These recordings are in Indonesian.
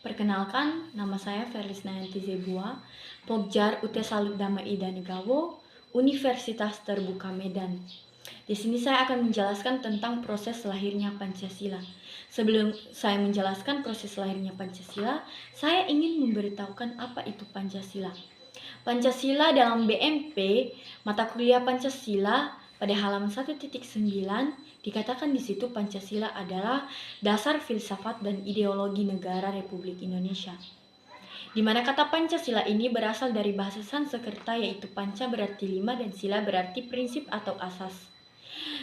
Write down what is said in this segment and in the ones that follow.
Perkenalkan, nama saya Felis Nayanti Zebua, Pokjar UT Salut Dama Ida Negawo, Universitas Terbuka Medan. Di sini saya akan menjelaskan tentang proses lahirnya Pancasila. Sebelum saya menjelaskan proses lahirnya Pancasila, saya ingin memberitahukan apa itu Pancasila. Pancasila dalam BMP, mata kuliah Pancasila pada halaman 1.9 dikatakan di situ Pancasila adalah dasar filsafat dan ideologi negara Republik Indonesia. Di mana kata Pancasila ini berasal dari bahasa Sanskerta, yaitu panca berarti 5 dan sila berarti prinsip atau asas,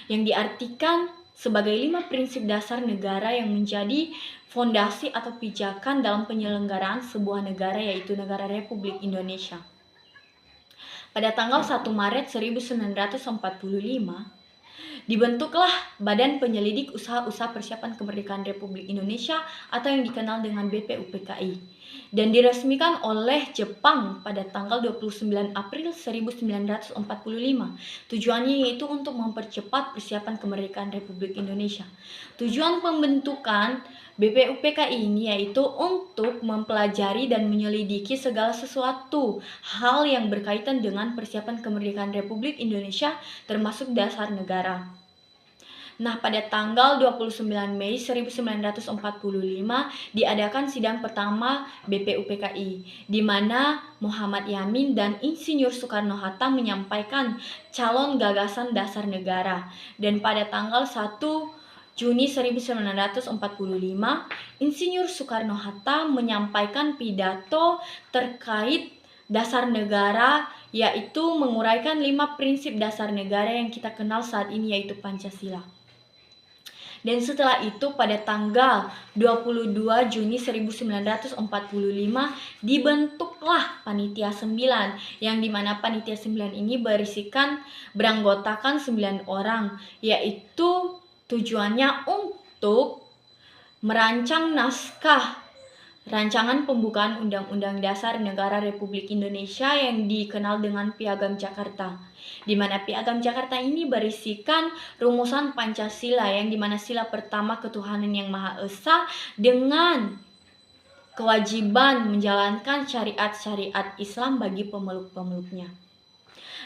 yang diartikan sebagai 5 prinsip dasar negara yang menjadi fondasi atau pijakan dalam penyelenggaraan sebuah negara, yaitu negara Republik Indonesia. Pada tanggal 1 Maret 1945, dibentuklah Badan Penyelidik Usaha-Usaha Persiapan Kemerdekaan Republik Indonesia atau yang dikenal dengan BPUPKI, dan diresmikan oleh Jepang pada tanggal 29 April 1945. Tujuannya yaitu untuk mempercepat persiapan kemerdekaan Republik Indonesia. Tujuan pembentukan BPUPKI ini yaitu untuk mempelajari dan menyelidiki segala sesuatu hal yang berkaitan dengan persiapan kemerdekaan Republik Indonesia, termasuk dasar negara. Nah, pada tanggal 29 Mei 1945 diadakan sidang pertama BPUPKI, di mana Muhammad Yamin dan Insinyur Soekarno-Hatta menyampaikan calon gagasan dasar negara. Dan pada tanggal 1 Juni 1945, Insinyur Soekarno-Hatta menyampaikan pidato terkait dasar negara, yaitu menguraikan 5 prinsip dasar negara yang kita kenal saat ini, yaitu Pancasila. Dan setelah itu pada tanggal 22 Juni 1945 dibentuklah Panitia 9, yang dimana Panitia 9 ini beranggotakan 9 orang, yaitu tujuannya untuk merancang naskah rancangan pembukaan Undang-Undang Dasar Negara Republik Indonesia yang dikenal dengan Piagam Jakarta, di mana Piagam Jakarta ini berisikan rumusan Pancasila, yang dimana sila pertama ketuhanan yang Maha Esa dengan kewajiban menjalankan syariat-syariat Islam bagi pemeluk-pemeluknya.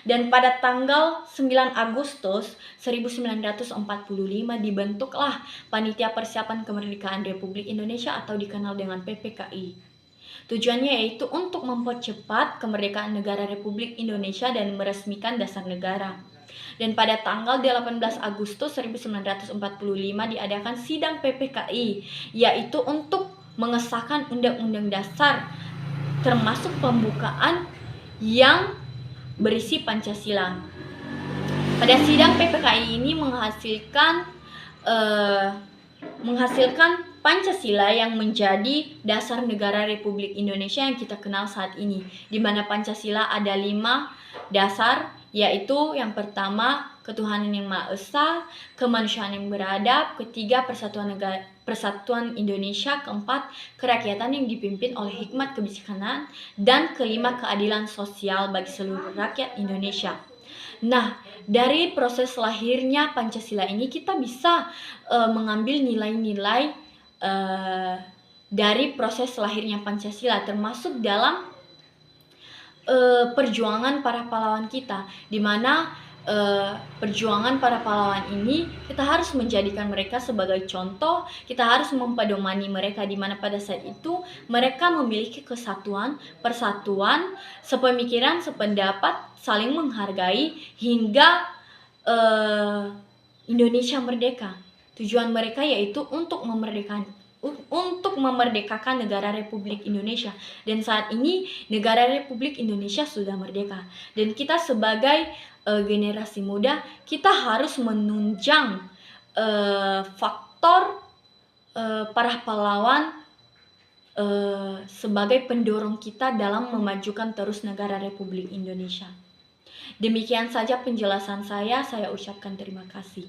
Dan pada tanggal 9 Agustus 1945 dibentuklah Panitia Persiapan Kemerdekaan Republik Indonesia atau dikenal dengan PPKI. Tujuannya yaitu untuk mempercepat kemerdekaan negara Republik Indonesia dan meresmikan dasar negara. Dan pada tanggal 18 Agustus 1945 diadakan sidang PPKI, yaitu untuk mengesahkan Undang-Undang Dasar, termasuk pembukaan yang berisi Pancasila. Pada sidang PPKI ini menghasilkan Pancasila yang menjadi dasar negara Republik Indonesia yang kita kenal saat ini, di mana Pancasila ada 5 dasar, yaitu yang pertama ketuhanan yang Maha Esa, kemanusiaan yang beradab, ketiga persatuan Indonesia, keempat kerakyatan yang dipimpin oleh hikmat kebijaksanaan, dan kelima keadilan sosial bagi seluruh rakyat Indonesia. Nah, dari proses lahirnya Pancasila ini kita bisa mengambil nilai-nilai dari proses lahirnya Pancasila, termasuk dalam perjuangan para pahlawan kita, di mana perjuangan para pahlawan ini kita harus menjadikan mereka sebagai contoh, kita harus mempedomani mereka, di mana pada saat itu mereka memiliki kesatuan, persatuan, sepemikiran, sependapat, saling menghargai hingga Indonesia merdeka. Tujuan mereka yaitu untuk memerdekakan negara Republik Indonesia. Dan saat ini negara Republik Indonesia sudah merdeka. Dan kita sebagai generasi muda, kita harus menunjang faktor para pahlawan sebagai pendorong kita dalam memajukan terus negara Republik Indonesia. Demikian saja penjelasan saya ucapkan terima kasih.